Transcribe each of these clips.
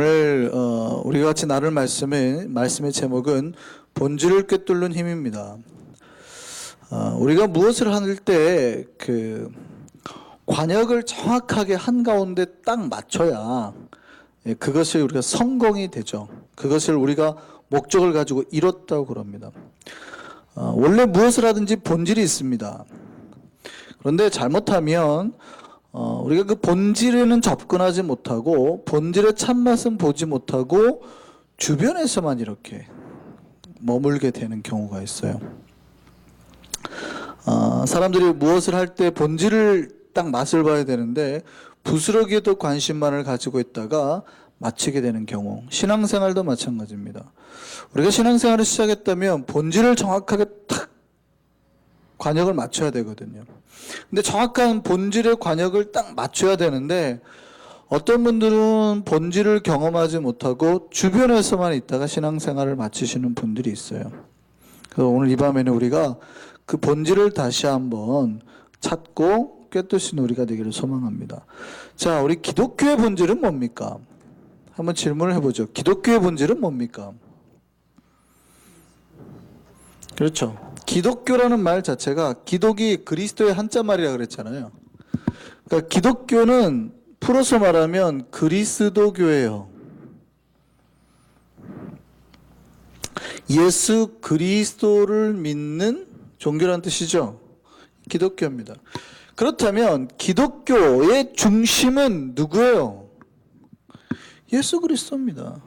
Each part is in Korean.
오늘 우리가 같이 나눌 말씀의 제목은 본질을 꿰뚫는 힘입니다. 우리가 무엇을 할 때 관역을 정확하게 한가운데 딱 맞춰야 그것이 우리가 성공이 되죠. 그것을 우리가 목적을 가지고 이뤘다고 그럽니다. 원래 무엇을 하든지 본질이 있습니다. 그런데 잘못하면 우리가 그 본질에는 접근하지 못하고 본질의 참맛은 보지 못하고 주변에서만 이렇게 머물게 되는 경우가 있어요. 사람들이 무엇을 할 때 본질을 딱 맛을 봐야 되는데 부스러기에도 관심만을 가지고 있다가 마치게 되는 경우, 신앙생활도 마찬가지입니다. 우리가 신앙생활을 시작했다면 본질을 정확하게 탁 관역을 맞춰야 되거든요. 근데 정확한 본질의 관역을 딱 맞춰야 되는데 어떤 분들은 본질을 경험하지 못하고 주변에서만 있다가 신앙생활을 마치시는 분들이 있어요. 그래서 오늘 이 밤에는 우리가 그 본질을 다시 한번 찾고 꿰뚫으신 우리가 되기를 소망합니다. 자, 우리 기독교의 본질은 뭡니까? 한번 질문을 해보죠. 기독교의 본질은 뭡니까? 그렇죠. 기독교라는 말 자체가 기독이 그리스도의 한자말이라 그랬잖아요. 그러니까 기독교는 풀어서 말하면 그리스도교예요. 예수 그리스도를 믿는 종교라는 뜻이죠. 기독교입니다. 그렇다면 기독교의 중심은 누구예요? 예수 그리스도입니다.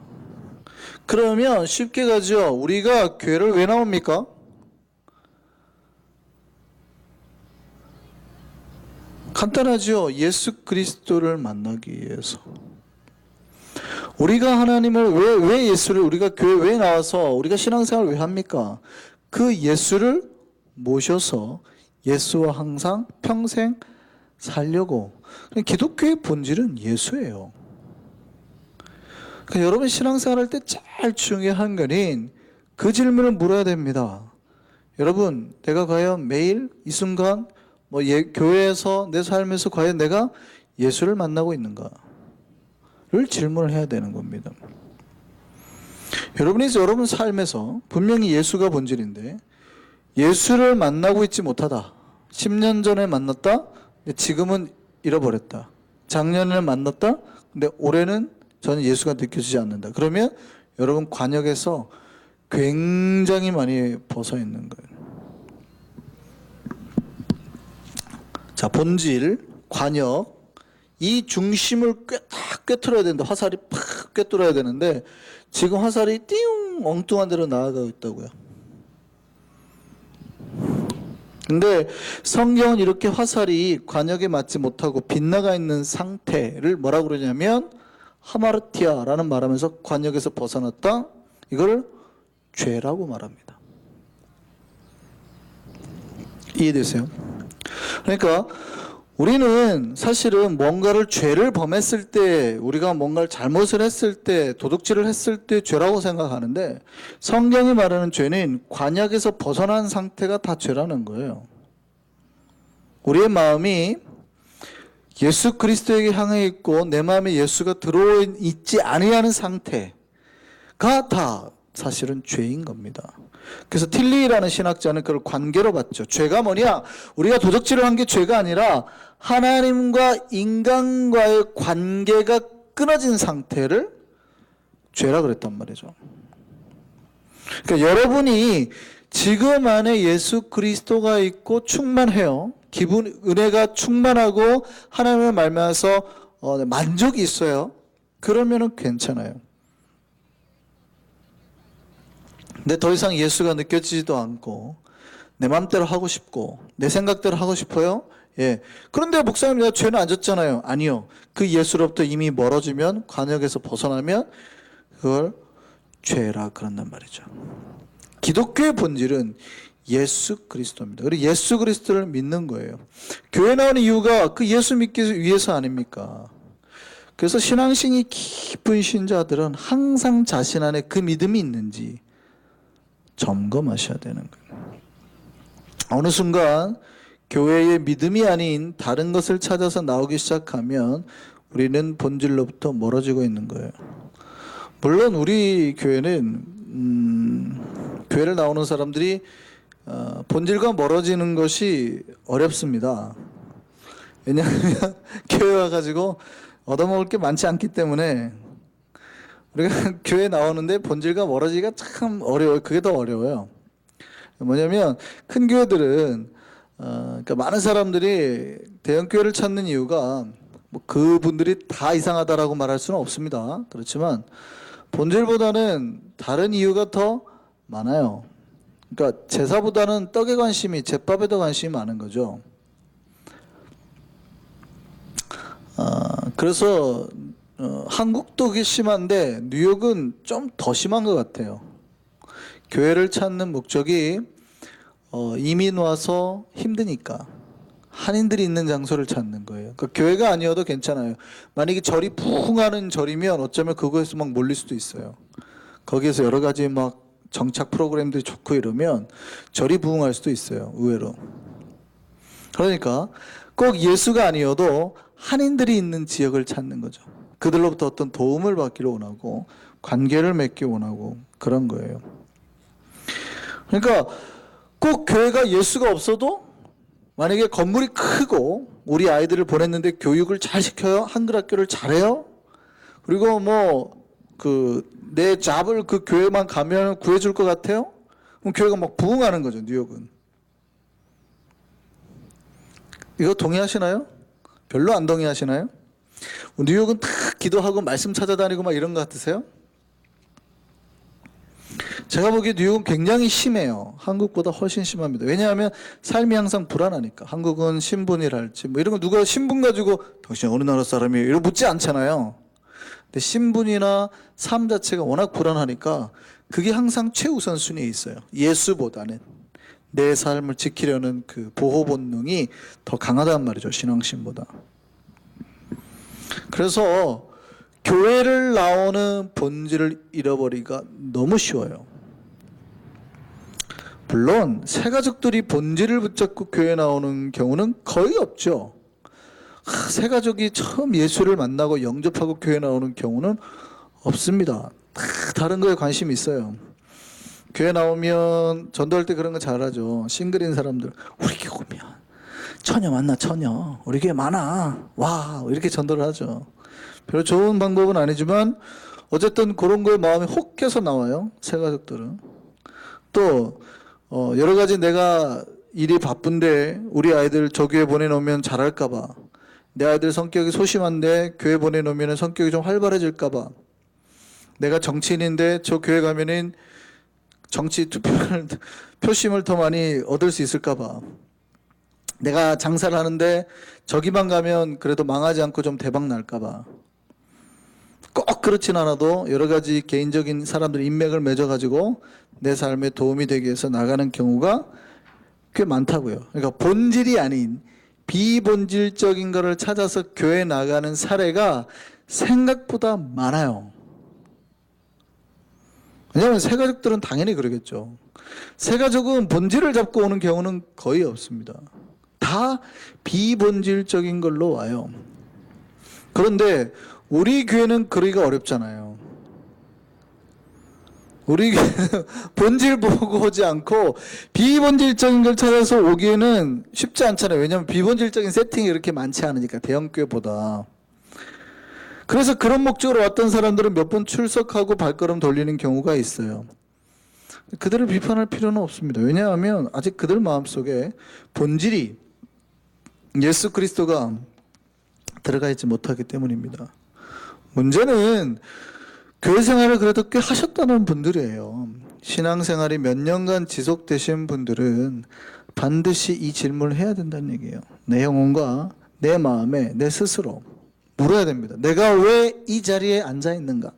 그러면 쉽게 가죠. 우리가 교회를 왜 나옵니까? 간단하죠. 예수 그리스도를 만나기 위해서. 우리가 하나님을 왜 예수를 우리가 교회 왜 나와서 우리가 신앙생활을 왜 합니까? 그 예수를 모셔서 예수와 항상 평생 살려고. 기독교의 본질은 예수예요. 그러니까 여러분 신앙생활 할 때 제일 중요한 거는 그 질문을 물어야 됩니다. 여러분, 내가 과연 매일 이 순간 교회에서 내 삶에서 과연 내가 예수를 만나고 있는가를 질문을 해야 되는 겁니다. 여러분 삶에서 분명히 예수가 본질인데 예수를 만나고 있지 못하다. 10년 전에 만났다. 근데 지금은 잃어버렸다. 작년에 만났다. 근데 올해는 저는 예수가 느껴지지 않는다. 그러면 여러분 관역에서 굉장히 많이 벗어 있는 거예요. 자, 본질, 관역, 이 중심을 딱 꿰뚫어야 되는데 화살이 팍 꿰뚫어야 되는데 지금 화살이 띵 엉뚱한 데로 나아가고 있다고요. 근데 성경은 이렇게 화살이 관역에 맞지 못하고 빗나가 있는 상태를 뭐라고 그러냐면 하마르티아라는 말하면서 관역에서 벗어났다. 이걸 죄라고 말합니다. 이해되세요? 그러니까 우리는 사실은 뭔가를 죄를 범했을 때 우리가 뭔가를 잘못을 했을 때 도둑질을 했을 때 죄라고 생각하는데 성경이 말하는 죄는 관역에서 벗어난 상태가 다 죄라는 거예요. 우리의 마음이 예수 그리스도에게 향해 있고 내 마음에 예수가 들어와 있지 아니하는 상태가 다 사실은 죄인 겁니다. 그래서 틸리라는 신학자는 그걸 관계로 봤죠. 죄가 뭐냐? 우리가 도둑질을 한 게 죄가 아니라 하나님과 인간과의 관계가 끊어진 상태를 죄라 그랬단 말이죠. 그러니까 여러분이 지금 안에 예수 그리스도가 있고 충만해요. 은혜가 충만하고 하나님을 말미암아서 만족이 있어요. 그러면은 괜찮아요. 근데 더 이상 예수가 느껴지지도 않고 내 마음대로 하고 싶고 내 생각대로 하고 싶어요. 예. 그런데 목사님 내가 죄는 안 졌잖아요. 아니요. 그 예수로부터 이미 멀어지면 관역에서 벗어나면 그걸 죄라 그런단 말이죠. 기독교의 본질은 예수 그리스도입니다. 그리고 예수 그리스도를 믿는 거예요. 교회 나오는 이유가 그 예수 믿기 위해서 아닙니까? 그래서 신앙심이 깊은 신자들은 항상 자신 안에 그 믿음이 있는지 점검하셔야 되는 거예요. 어느 순간 교회의 믿음이 아닌 다른 것을 찾아서 나오기 시작하면 우리는 본질로부터 멀어지고 있는 거예요. 물론 우리 교회는 교회를 나오는 사람들이 본질과 멀어지는 것이 어렵습니다. 왜냐하면 교회 와가지고 얻어먹을 게 많지 않기 때문에 우리가 교회 나오는데 본질과 멀어지기가 참 어려워요. 그게 더 어려워요. 뭐냐면 큰 교회들은 그러니까 많은 사람들이 대형 교회를 찾는 이유가 뭐 그분들이 다 이상하다라고 말할 수는 없습니다. 그렇지만 본질보다는 다른 이유가 더 많아요. 그러니까 제사보다는 떡에 관심이, 제밥에 더 관심이 많은 거죠. 그래서 한국도 그게 심한데 뉴욕은 좀 더 심한 것 같아요. 교회를 찾는 목적이 이민 와서 힘드니까 한인들이 있는 장소를 찾는 거예요. 그러니까 교회가 아니어도 괜찮아요. 만약에 절이 부흥하는 절이면 어쩌면 그거에서 막 몰릴 수도 있어요. 거기에서 여러 가지 막 정착 프로그램들이 좋고 이러면 절이 부흥할 수도 있어요. 의외로. 그러니까 꼭 예수가 아니어도 한인들이 있는 지역을 찾는 거죠. 그들로부터 어떤 도움을 받기를 원하고 관계를 맺기 원하고 그런 거예요. 그러니까 꼭 교회가 예수가 없어도 만약에 건물이 크고 우리 아이들을 보냈는데 교육을 잘 시켜요? 한글 학교를 잘해요? 그리고 뭐 내 잡을 그 교회만 가면 구해줄 것 같아요? 그럼 교회가 막 부흥하는 거죠. 뉴욕은. 이거 동의하시나요? 별로 안 동의하시나요? 뉴욕은 다 기도하고 말씀 찾아다니고 막 이런 것 같으세요? 제가 보기에 뉴욕은 굉장히 심해요. 한국보다 훨씬 심합니다. 왜냐하면 삶이 항상 불안하니까. 한국은 신분이랄지 뭐 이런 거 누가 신분 가지고 당신 어느 나라 사람이에요? 이러고 묻지 않잖아요. 근데 신분이나 삶 자체가 워낙 불안하니까 그게 항상 최우선순위에 있어요. 예수보다는 내 삶을 지키려는 그 보호 본능이 더 강하단 말이죠. 신앙심보다. 그래서 교회를 나오는 본질을 잃어버리기가 너무 쉬워요. 물론 새가족들이 본질을 붙잡고 교회 나오는 경우는 거의 없죠. 새가족이 처음 예수를 만나고 영접하고 교회 나오는 경우는 없습니다. 다른 거에 관심이 있어요. 교회 나오면 전도할 때 그런 거 잘하죠. 싱글인 사람들 우리 교회 오면 처녀 만나, 처녀 우리 교회 많아, 와, 이렇게 전도를 하죠. 별로 좋은 방법은 아니지만 어쨌든 그런 거에 마음이 혹해서 나와요. 새가족들은. 또 여러 가지 내가 일이 바쁜데 우리 아이들 저 교회 보내놓으면 잘할까 봐, 내 아이들 성격이 소심한데 교회 보내놓으면 성격이 좀 활발해질까 봐, 내가 정치인인데 저 교회 가면은 정치 투표를 표심을 더 많이 얻을 수 있을까 봐, 내가 장사를 하는데 저기만 가면 그래도 망하지 않고 좀 대박 날까 봐, 꼭 그렇진 않아도 여러 가지 개인적인 사람들 인맥을 맺어가지고 내 삶에 도움이 되기 위해서 나가는 경우가 꽤 많다고요. 그러니까 본질이 아닌 비본질적인 것을 찾아서 교회 나가는 사례가 생각보다 많아요. 왜냐하면 새가족들은 당연히 그러겠죠. 새가족은 본질을 잡고 오는 경우는 거의 없습니다. 다 비본질적인 걸로 와요. 그런데 우리 교회는 그러기가 어렵잖아요. 우리 교회는 본질 보고 오지 않고 비본질적인 걸 찾아서 오기에는 쉽지 않잖아요. 왜냐하면 비본질적인 세팅이 이렇게 많지 않으니까, 대형교회보다. 그래서 그런 목적으로 왔던 사람들은 몇 번 출석하고 발걸음 돌리는 경우가 있어요. 그들을 비판할 필요는 없습니다. 왜냐하면 아직 그들 마음속에 본질이 예수 그리스도가 들어가 있지 못하기 때문입니다. 문제는 교회 생활을 그래도 꽤 하셨다는 분들이에요. 신앙생활이 몇 년간 지속되신 분들은 반드시 이 질문을 해야 된다는 얘기예요. 내 영혼과 내 마음에 내 스스로 물어야 됩니다. 내가 왜 이 자리에 앉아 있는가?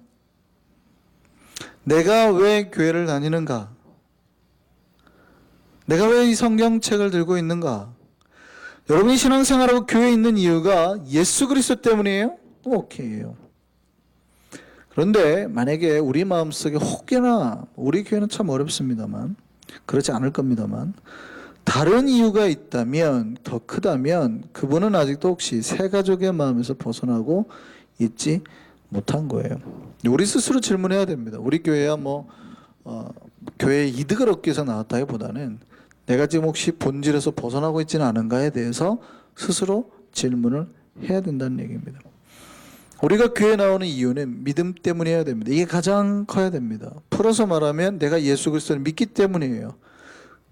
내가 왜 교회를 다니는가? 내가 왜 이 성경책을 들고 있는가? 여러분이 신앙생활하고 교회에 있는 이유가 예수 그리스도 때문이에요? 오케이예요. 그런데 만약에 우리 마음속에 혹여나, 우리 교회는 참 어렵습니다만, 그렇지 않을 겁니다만, 다른 이유가 있다면, 더 크다면 그분은 아직도 혹시 새 가족의 마음에서 벗어나고 있지 못한 거예요. 우리 스스로 질문해야 됩니다. 우리 교회야 교회의 이득을 얻기 위해서 나왔다기보다는 내가 지금 혹시 본질에서 벗어나고 있지는 않은가에 대해서 스스로 질문을 해야 된다는 얘기입니다. 우리가 교회에 나오는 이유는 믿음 때문이어야 됩니다. 이게 가장 커야 됩니다. 풀어서 말하면 내가 예수 그리스도를 믿기 때문이에요.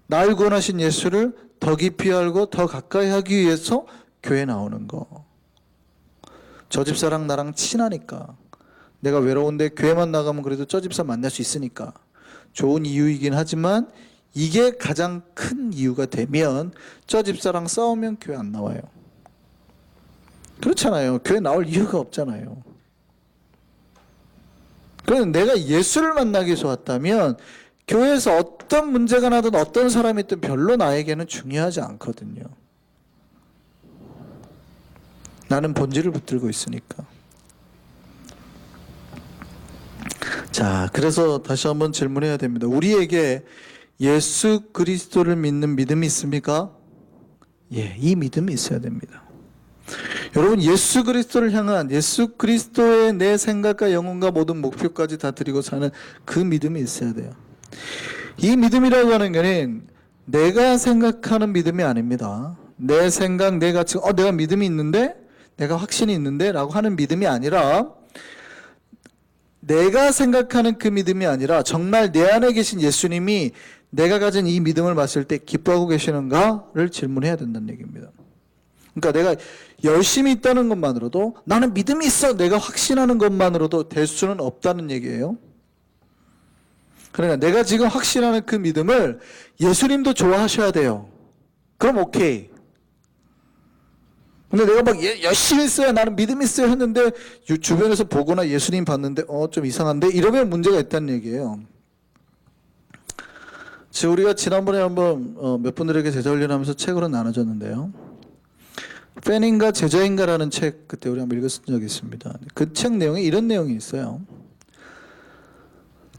날 구원하신 예수를 더 깊이 알고 더 가까이 하기 위해서 교회에 나오는 거. 저 집사랑 나랑 친하니까, 내가 외로운데 교회만 나가면 그래도 저 집사 만날 수 있으니까 좋은 이유이긴 하지만, 이게 가장 큰 이유가 되면 저 집사랑 싸우면 교회 안 나와요. 그렇잖아요. 교회 나올 이유가 없잖아요. 그래서 내가 예수를 만나기 위해서 왔다면 교회에서 어떤 문제가 나든 어떤 사람이 있든 별로 나에게는 중요하지 않거든요. 나는 본질을 붙들고 있으니까. 자, 그래서 다시 한번 질문해야 됩니다. 우리에게 예수 그리스도를 믿는 믿음이 있습니까? 예, 이 믿음이 있어야 됩니다. 여러분, 예수 그리스도를 향한, 예수 그리스도의 내 생각과 영혼과 모든 목표까지 다 드리고 사는 그 믿음이 있어야 돼요. 이 믿음이라고 하는 것은 내가 생각하는 믿음이 아닙니다. 내 생각, 내 가치, 내가 믿음이 있는데, 내가 확신이 있는데 라고 하는 믿음이 아니라, 내가 생각하는 그 믿음이 아니라 정말 내 안에 계신 예수님이 내가 가진 이 믿음을 봤을 때 기뻐하고 계시는가를 질문해야 된다는 얘기입니다. 그러니까 내가 열심히 있다는 것만으로도, 나는 믿음이 있어, 내가 확신하는 것만으로도 될 수는 없다는 얘기예요. 그러니까 내가 지금 확신하는 그 믿음을 예수님도 좋아하셔야 돼요. 그럼 오케이. 근데 내가 막 열심히 있어야 나는 믿음이 있어요 했는데 주변에서 보거나 예수님 봤는데 좀 이상한데, 이러면 문제가 있다는 얘기예요. 지금 우리가 지난번에 한번 몇 분들에게 제자 훈련하면서 책으로 나눠줬는데요. 팬인가 제자인가라는 책, 그때 우리 한번 읽었던 적이 있습니다. 그 책 내용에 이런 내용이 있어요.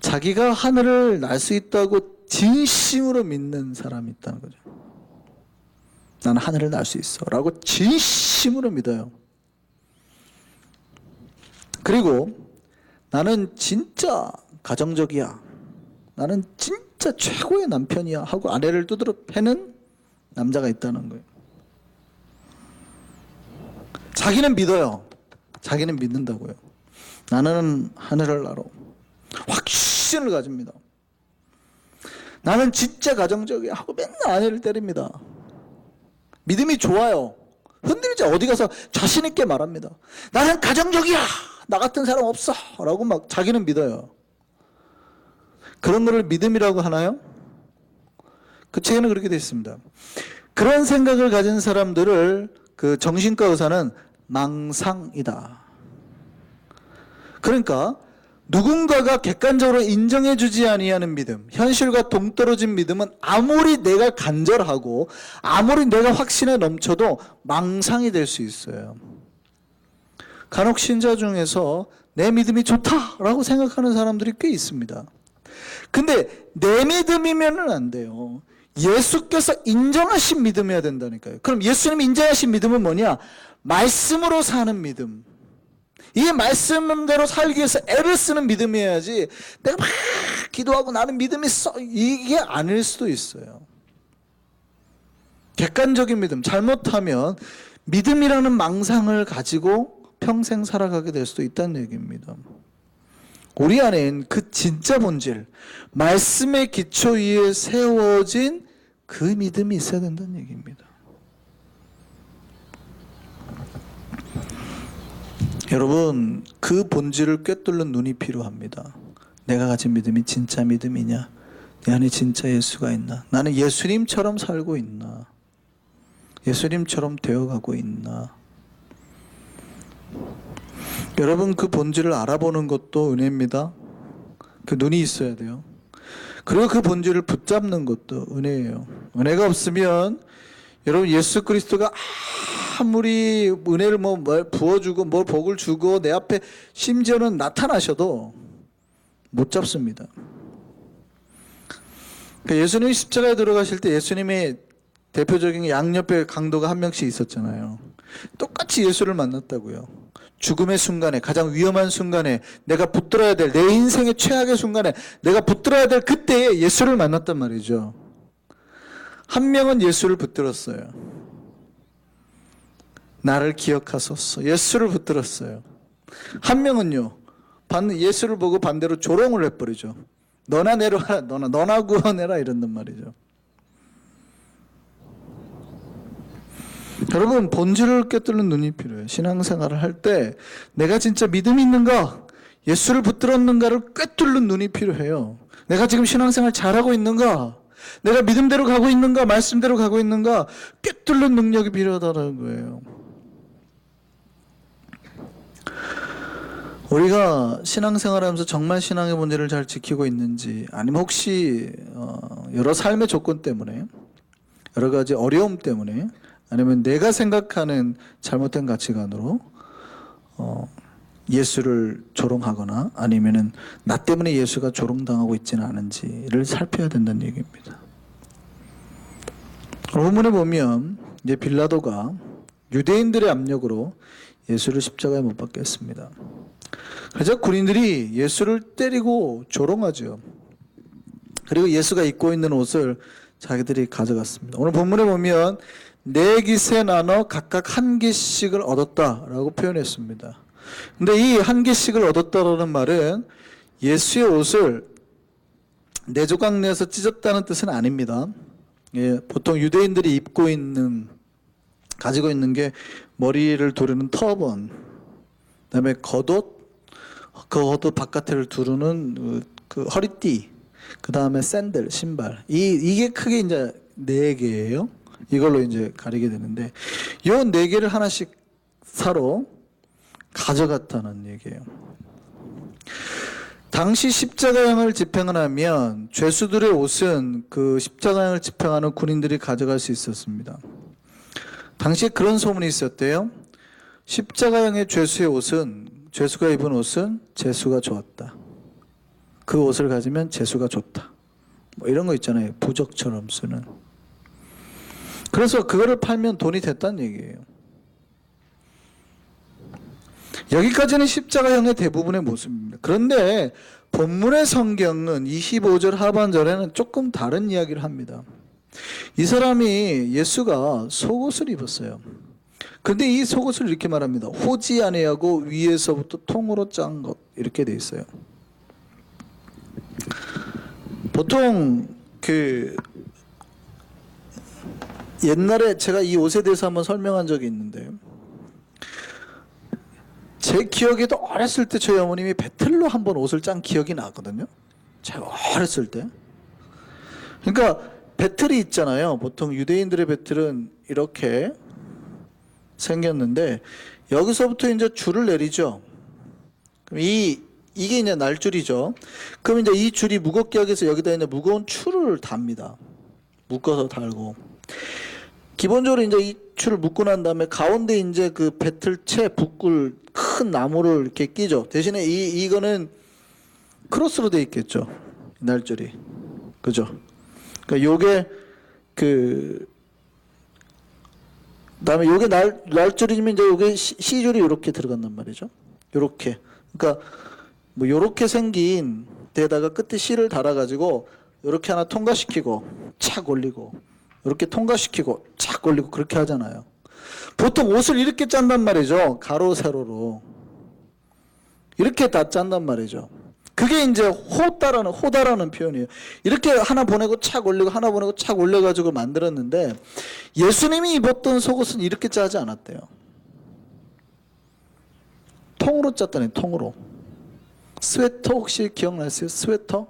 자기가 하늘을 날 수 있다고 진심으로 믿는 사람이 있다는 거죠. 나는 하늘을 날 수 있어 라고 진심으로 믿어요. 그리고 나는 진짜 가정적이야, 나는 진짜 최고의 남편이야 하고 아내를 두드러 패는 남자가 있다는 거예요. 자기는 믿어요. 자기는 믿는다고요. 나는 하늘을 날어 확신을 가집니다. 나는 진짜 가정적이야 하고 맨날 아내를 때립니다. 믿음이 좋아요. 흔들지, 어디 가서 자신 있게 말합니다. 나는 가정적이야, 나 같은 사람 없어 라고 막 자기는 믿어요. 그런 거를 믿음이라고 하나요? 그 책에는 그렇게 되어 있습니다. 그런 생각을 가진 사람들을 그 정신과 의사는 망상이다. 그러니까 누군가가 객관적으로 인정해주지 아니하는 믿음, 현실과 동떨어진 믿음은 아무리 내가 간절하고 아무리 내가 확신에 넘쳐도 망상이 될 수 있어요. 간혹 신자 중에서 내 믿음이 좋다라고 생각하는 사람들이 꽤 있습니다. 근데 내 믿음이면은 안 돼요. 예수께서 인정하신 믿음이어야 된다니까요. 그럼 예수님이 인정하신 믿음은 뭐냐? 말씀으로 사는 믿음. 이 말씀대로 살기 위해서 애를 쓰는 믿음이어야지, 내가 막 기도하고 나는 믿음이 있어, 이게 아닐 수도 있어요. 객관적인 믿음, 잘못하면 믿음이라는 망상을 가지고 평생 살아가게 될 수도 있다는 얘기입니다. 우리 안엔 그 진짜 본질, 말씀의 기초 위에 세워진 그 믿음이 있어야 된다는 얘기입니다. 여러분, 그 본질을 꿰뚫는 눈이 필요합니다. 내가 가진 믿음이 진짜 믿음이냐? 내 안에 진짜 예수가 있나? 나는 예수님처럼 살고 있나? 예수님처럼 되어가고 있나? 여러분, 그 본질을 알아보는 것도 은혜입니다. 그 눈이 있어야 돼요. 그리고 그 본질을 붙잡는 것도 은혜예요. 은혜가 없으면 여러분, 예수 그리스도가 아무리 은혜를 뭘 부어주고 뭘 복을 주고 내 앞에 심지어는 나타나셔도 못 잡습니다. 그러니까 예수님이 십자가에 들어가실 때 예수님의 대표적인 양옆에 강도가 한 명씩 있었잖아요. 똑같이 예수를 만났다고요. 죽음의 순간에, 가장 위험한 순간에, 내가 붙들어야 될, 내 인생의 최악의 순간에 내가 붙들어야 될 그때에 예수를 만났단 말이죠. 한 명은 예수를 붙들었어요. 나를 기억하소서. 예수를 붙들었어요. 한 명은요, 예수를 보고 반대로 조롱을 해버리죠. 너나 내려와라, 너나 구원해라, 이런단 말이죠. 여러분, 본질을 꿰뚫는 눈이 필요해요. 신앙생활을 할 때 내가 진짜 믿음이 있는가, 예수를 붙들었는가를 꿰뚫는 눈이 필요해요. 내가 지금 신앙생활 잘하고 있는가, 내가 믿음대로 가고 있는가, 말씀대로 가고 있는가, 꿰뚫는 능력이 필요하다는 거예요. 우리가 신앙생활하면서 정말 신앙의 본질을 잘 지키고 있는지, 아니면 혹시 여러 삶의 조건 때문에, 여러 가지 어려움 때문에, 아니면 내가 생각하는 잘못된 가치관으로 예수를 조롱하거나 아니면은 나 때문에 예수가 조롱당하고 있지는 않은지를 살펴야 된다는 얘기입니다. 본문에 보면 이제 빌라도가 유대인들의 압력으로 예수를 십자가에 못 박게 했습니다. 그래서 군인들이 예수를 때리고 조롱하죠. 그리고 예수가 입고 있는 옷을 자기들이 가져갔습니다. 오늘 본문에 보면 네 깃에 나눠 각각 한 깃씩을 얻었다라고 표현했습니다. 근데 이 한 깃씩을 얻었다라는 말은 예수의 옷을 네 조각 내서 찢었다는 뜻은 아닙니다. 예, 보통 유대인들이 가지고 있는 게 머리를 두르는 터번, 그다음에 겉옷, 그 겉옷 바깥을 두르는 그 허리띠, 그다음에 샌들, 신발. 이게 크게 이제 네 개예요. 이걸로 이제 가리게 되는데, 요 네 개를 하나씩 사러 가져갔다는 얘기예요. 당시 십자가형을 집행을 하면 죄수들의 옷은 그 십자가형을 집행하는 군인들이 가져갈 수 있었습니다. 당시에 그런 소문이 있었대요. 십자가형의 죄수의 옷은, 죄수가 입은 옷은 재수가 좋았다. 그 옷을 가지면 재수가 좋다. 뭐 이런 거 있잖아요. 부적처럼 쓰는. 그래서 그거를 팔면 돈이 됐다는 얘기예요. 여기까지는 십자가형의 대부분의 모습입니다. 그런데 본문의 성경은 25절 하반절에는 조금 다른 이야기를 합니다. 이 사람이, 예수가 속옷을 입었어요. 그런데 이 속옷을 이렇게 말합니다. 호지 아니하고 위에서부터 통으로 짠 것, 이렇게 돼 있어요. 보통 옛날에 제가 이 옷에 대해서 한번 설명한 적이 있는데, 제 기억에도 어렸을 때 저희 어머님이 배틀로 한번 옷을 짠 기억이 나거든요. 제가 어렸을 때. 그러니까 배틀이 있잖아요. 보통 유대인들의 배틀은 이렇게 생겼는데, 여기서부터 이제 줄을 내리죠. 그럼 이게 이제 날줄이죠. 그럼 이제 이 줄이 무겁게 하기 위해서 여기다 이제 무거운 줄을 답니다. 묶어서 달고. 기본적으로 이제 이 줄을 묶고 난 다음에 가운데 이제 그 배틀채 북굴 큰 나무를 이렇게 끼죠. 대신에 이거는 크로스로 돼 있겠죠. 날줄이. 그죠? 그러니까 요게 그다음에 요게 날줄이면 이제 요게 C줄이 요렇게 들어간단 말이죠. 요렇게. 그러니까 뭐 요렇게 생긴 데다가 끝에 C를 달아 가지고 요렇게 하나 통과시키고 착 올리고, 이렇게 통과시키고 착 올리고, 그렇게 하잖아요. 보통 옷을 이렇게 짠단 말이죠. 가로 세로로 이렇게 다 짠단 말이죠. 그게 이제 호다라는 표현이에요. 이렇게 하나 보내고 착 올리고 하나 보내고 착 올려가지고 만들었는데, 예수님이 입었던 속옷은 이렇게 짜지 않았대요. 통으로 짰다니, 통으로. 스웨터 혹시 기억나세요? 스웨터?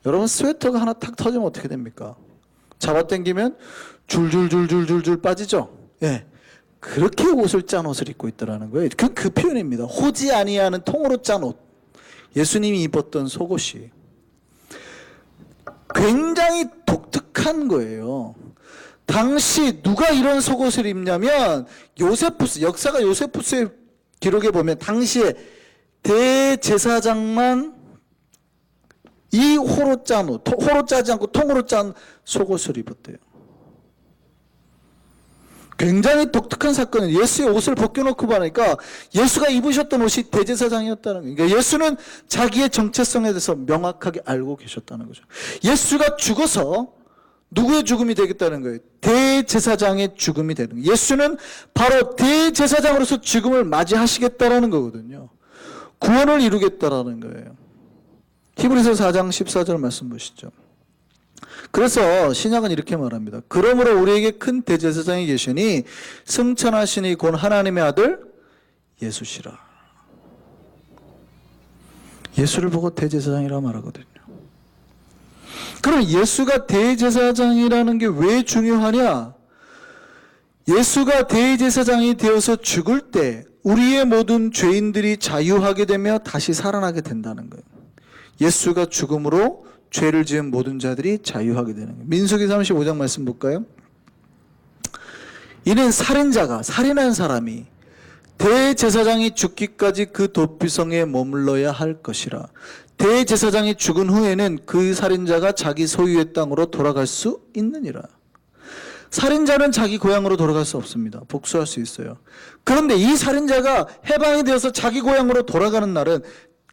여러분, 스웨터가 하나 탁 터지면 어떻게 됩니까? 잡아당기면 줄줄줄줄줄줄 빠지죠? 예. 그렇게 옷을 짠 옷을 입고 있더라는 거예요. 그 표현입니다. 호지 아니하는 통으로 짠 옷. 예수님이 입었던 속옷이 굉장히 독특한 거예요. 당시 누가 이런 속옷을 입냐면 요세푸스, 역사가 요세푸스의 기록에 보면 당시에 대제사장만 이 호로 짠 옷, 호로 짜지 않고 통으로 짠 속옷을 입었대요. 굉장히 독특한 사건은 예수의 옷을 벗겨놓고 보니까 예수가 입으셨던 옷이 대제사장이었다는 거예요. 그러니까 예수는 자기의 정체성에 대해서 명확하게 알고 계셨다는 거죠. 예수가 죽어서 누구의 죽음이 되겠다는 거예요? 대제사장의 죽음이 되는 거예요. 예수는 바로 대제사장으로서 죽음을 맞이하시겠다라는 거거든요. 구원을 이루겠다라는 거예요. 히브리서 4장 14절 말씀 보시죠. 그래서 신약은 이렇게 말합니다. 그러므로 우리에게 큰 대제사장이 계시니 승천하시니 곧 하나님의 아들 예수시라. 예수를 보고 대제사장이라고 말하거든요. 그럼 예수가 대제사장이라는 게 왜 중요하냐? 예수가 대제사장이 되어서 죽을 때 우리의 모든 죄인들이 자유하게 되며 다시 살아나게 된다는 거예요. 예수가 죽음으로 죄를 지은 모든 자들이 자유하게 되는 거예요. 민수기 35장 말씀 볼까요? 이는 살인자가, 살인한 사람이 대제사장이 죽기까지 그 도피성에 머물러야 할 것이라. 대제사장이 죽은 후에는 그 살인자가 자기 소유의 땅으로 돌아갈 수 있느니라. 살인자는 자기 고향으로 돌아갈 수 없습니다. 복수할 수 있어요. 그런데 이 살인자가 해방이 되어서 자기 고향으로 돌아가는 날은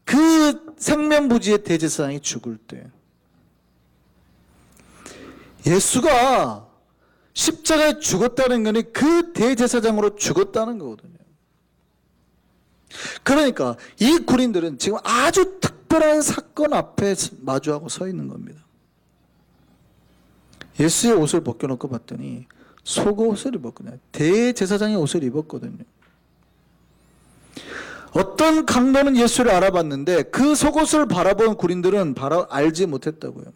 그 생명부지의 대제사장이 죽을 때. 예수가 십자가에 죽었다는 것은 그 대제사장으로 죽었다는 거거든요. 그러니까 이 군인들은 지금 아주 특별한 사건 앞에 마주하고 서 있는 겁니다. 예수의 옷을 벗겨놓고 봤더니 속옷을 입었거든요. 대제사장의 옷을 입었거든요. 어떤 강도는 예수를 알아봤는데 그 속옷을 바라본 군인들은 알지 못했다고요.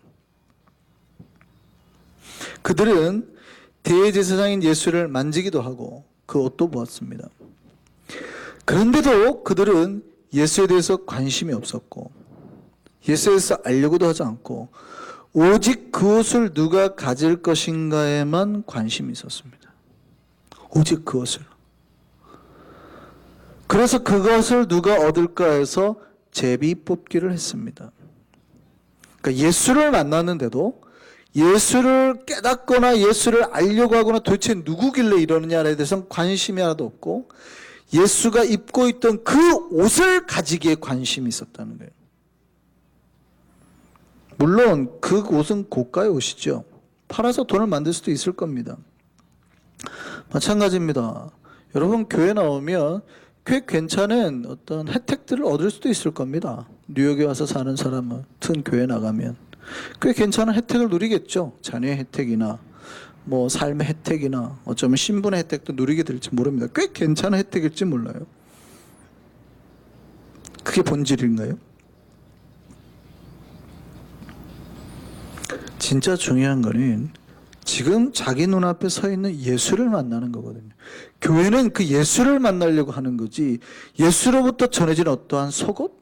그들은 대제사장인 예수를 만지기도 하고 그 옷도 보았습니다. 그런데도 그들은 예수에 대해서 관심이 없었고 예수에 대해서 알려고도 하지 않고 오직 그 옷을 누가 가질 것인가에만 관심이 있었습니다. 오직 그 옷을. 그래서 그것을 누가 얻을까 해서 제비 뽑기를 했습니다. 그러니까 예수를 만났는데도 예수를 깨닫거나 예수를 알려고 하거나 도대체 누구길래 이러느냐에 대해서는 관심이 하나도 없고 예수가 입고 있던 그 옷을 가지기에 관심이 있었다는 거예요. 물론 그 옷은 고가의 옷이죠. 팔아서 돈을 만들 수도 있을 겁니다. 마찬가지입니다. 여러분 교회 나오면 꽤 괜찮은 어떤 혜택들을 얻을 수도 있을 겁니다. 뉴욕에 와서 사는 사람은 튼 교회 나가면 꽤 괜찮은 혜택을 누리겠죠. 자녀의 혜택이나 뭐 삶의 혜택이나 어쩌면 신분의 혜택도 누리게 될지 모릅니다. 꽤 괜찮은 혜택일지 몰라요. 그게 본질인가요? 진짜 중요한 거는 지금 자기 눈앞에 서 있는 예수를 만나는 거거든요. 교회는 그 예수를 만나려고 하는 거지 예수로부터 전해진 어떠한 속옷?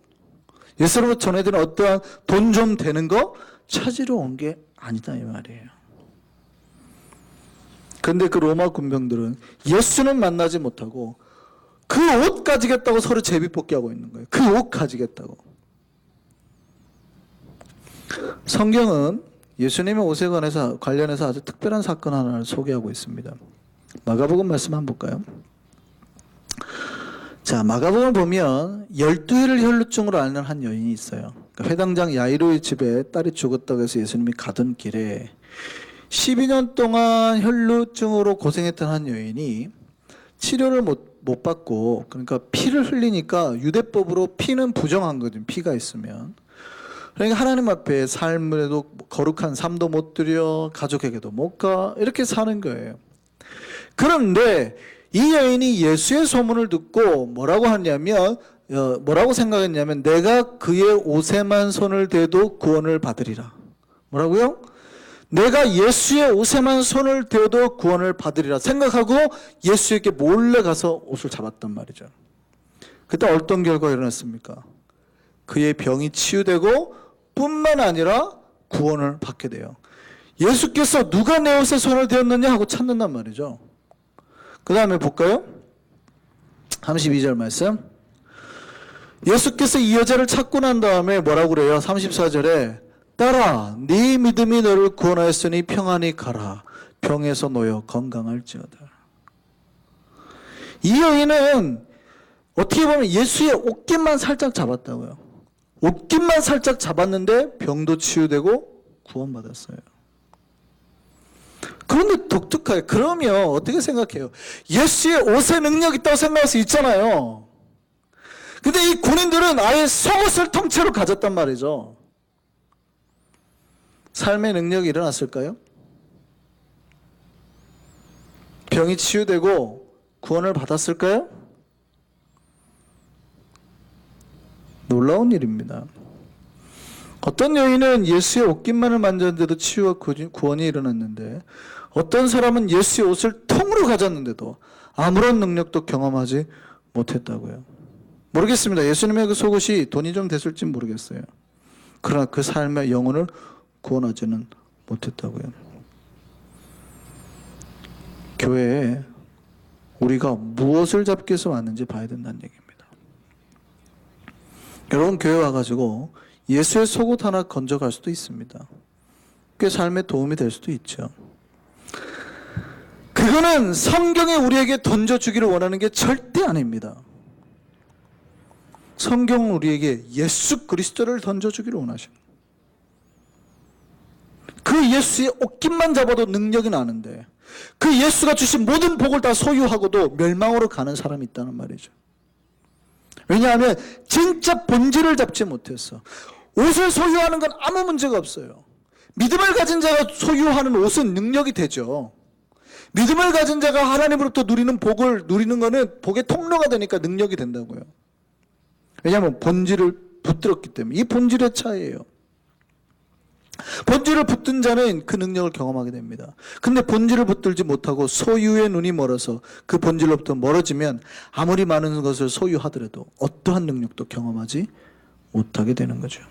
예수로부터 전해진 어떠한 돈 좀 되는 거 찾으러 온 게 아니다 이 말이에요. 그런데 그 로마 군병들은 예수는 만나지 못하고 그 옷 가지겠다고 서로 제비뽑기하고 있는 거예요. 그 옷 가지겠다고. 성경은 예수님의 옷에 관련해서 아주 특별한 사건 하나를 소개하고 있습니다. 마가복음 말씀 한번 볼까요? 자, 마가복음을 보면 12일을 혈루증으로 앓는 한 여인이 있어요. 그러니까 회당장 야이로의 집에 딸이 죽었다고 해서 예수님이 가던 길에 12년 동안 혈루증으로 고생했던 한 여인이 치료를 못 받고 그러니까 피를 흘리니까 유대법으로 피는 부정한 거죠. 피가 있으면. 그러니까 하나님 앞에 삶에도 거룩한 삶도 못 드려 가족에게도 못 가 이렇게 사는 거예요. 그런데 이 여인이 예수의 소문을 듣고 뭐라고 생각했냐면 내가 그의 옷에만 손을 대도 구원을 받으리라. 뭐라고요? 내가 예수의 옷에만 손을 대도 구원을 받으리라 생각하고 예수에게 몰래 가서 옷을 잡았단 말이죠. 그때 어떤 결과가 일어났습니까? 그의 병이 치유되고 뿐만 아니라 구원을 받게 돼요. 예수께서 누가 내 옷에 손을 대었느냐 하고 찾는단 말이죠. 그 다음에 볼까요? 32절 말씀. 예수께서 이 여자를 찾고 난 다음에 뭐라고 그래요? 34절에 딸아 네 믿음이 너를 구원하였으니 평안히 가라. 병에서 놓여 건강할지어다. 이 여인은 어떻게 보면 예수의 옷깃만 살짝 잡았다고요. 옷깃만 살짝 잡았는데 병도 치유되고 구원받았어요. 그런데 독특하게, 그러면 어떻게 생각해요? 예수의 옷에 능력이 있다고 생각할 수 있잖아요. 근데 이 군인들은 아예 속옷을 통째로 가졌단 말이죠. 삶의 능력이 일어났을까요? 병이 치유되고 구원을 받았을까요? 놀라운 일입니다. 어떤 여인은 예수의 옷깃만을 만졌는데도 치유와 구원이 일어났는데, 어떤 사람은 예수의 옷을 통으로 가졌는데도 아무런 능력도 경험하지 못했다고요. 모르겠습니다. 예수님의 그 속옷이 돈이 좀 됐을지 모르겠어요. 그러나 그 삶의 영혼을 구원하지는 못했다고요. 교회에 우리가 무엇을 잡기 위해서 왔는지 봐야 된다는 얘기입니다. 여러분, 교회 와가지고 예수의 속옷 하나 건져갈 수도 있습니다. 꽤 삶에 도움이 될 수도 있죠. 그거는 성경이 우리에게 던져주기를 원하는 게 절대 아닙니다. 성경은 우리에게 예수 그리스도를 던져주기를 원하십니다. 그 예수의 옷깃만 잡아도 능력이 나는데, 그 예수가 주신 모든 복을 다 소유하고도 멸망으로 가는 사람이 있다는 말이죠. 왜냐하면 진짜 본질을 잡지 못했어. 옷을 소유하는 건 아무 문제가 없어요. 믿음을 가진 자가 소유하는 옷은 능력이 되죠. 믿음을 가진 자가 하나님으로부터 누리는 복을 누리는 거는 복의 통로가 되니까 능력이 된다고요. 왜냐하면 본질을 붙들었기 때문에. 이 본질의 차이예요. 본질을 붙든 자는 그 능력을 경험하게 됩니다. 근데 본질을 붙들지 못하고 소유의 눈이 멀어서 그 본질로부터 멀어지면 아무리 많은 것을 소유하더라도 어떠한 능력도 경험하지 못하게 되는 거죠.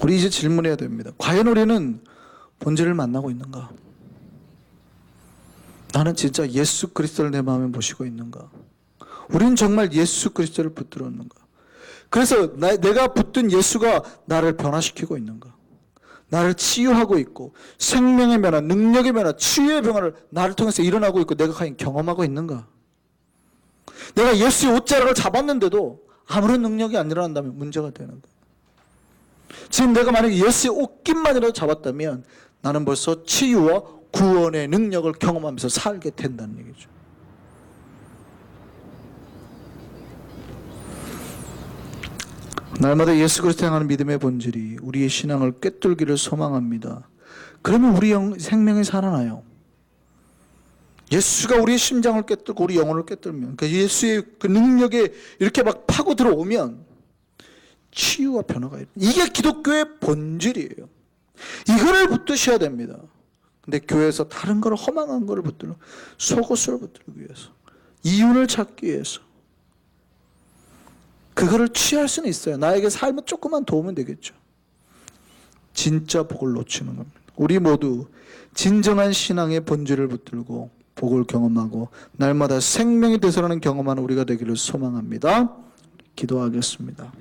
우리 이제 질문해야 됩니다. 과연 우리는 본질을 만나고 있는가? 나는 진짜 예수 그리스도를 내 마음에 모시고 있는가? 우리는 정말 예수 그리스도를 붙들었는가? 그래서 내가 붙든 예수가 나를 변화시키고 있는가? 나를 치유하고 있고 생명의 변화, 능력의 변화, 치유의 변화를 나를 통해서 일어나고 있고 내가 과연 경험하고 있는가? 내가 예수의 옷자락을 잡았는데도 아무런 능력이 안 일어난다면 문제가 되는 거예요. 지금 내가 만약에 예수의 옷깃만이라도 잡았다면 나는 벌써 치유와 구원의 능력을 경험하면서 살게 된다는 얘기죠. 날마다 예수 그리스도를 향하는 믿음의 본질이 우리의 신앙을 꿰뚫기를 소망합니다. 그러면 우리 생명이 살아나요. 예수가 우리의 심장을 꿰뚫고 우리 영혼을 꿰뚫면, 그러니까 예수의 그 능력에 이렇게 막 파고 들어오면 치유와 변화가 일어나요. 이게 기독교의 본질이에요. 이거를 붙드셔야 됩니다. 근데 교회에서 다른 걸, 허망한 걸 붙들고 속옷을 붙들기 위해서, 이윤을 찾기 위해서 그거를 취할 수는 있어요. 나에게 삶에 조금만 도우면 되겠죠. 진짜 복을 놓치는 겁니다. 우리 모두 진정한 신앙의 본질을 붙들고 복을 경험하고 날마다 생명이 되살아나는 경험하는 우리가 되기를 소망합니다. 기도하겠습니다.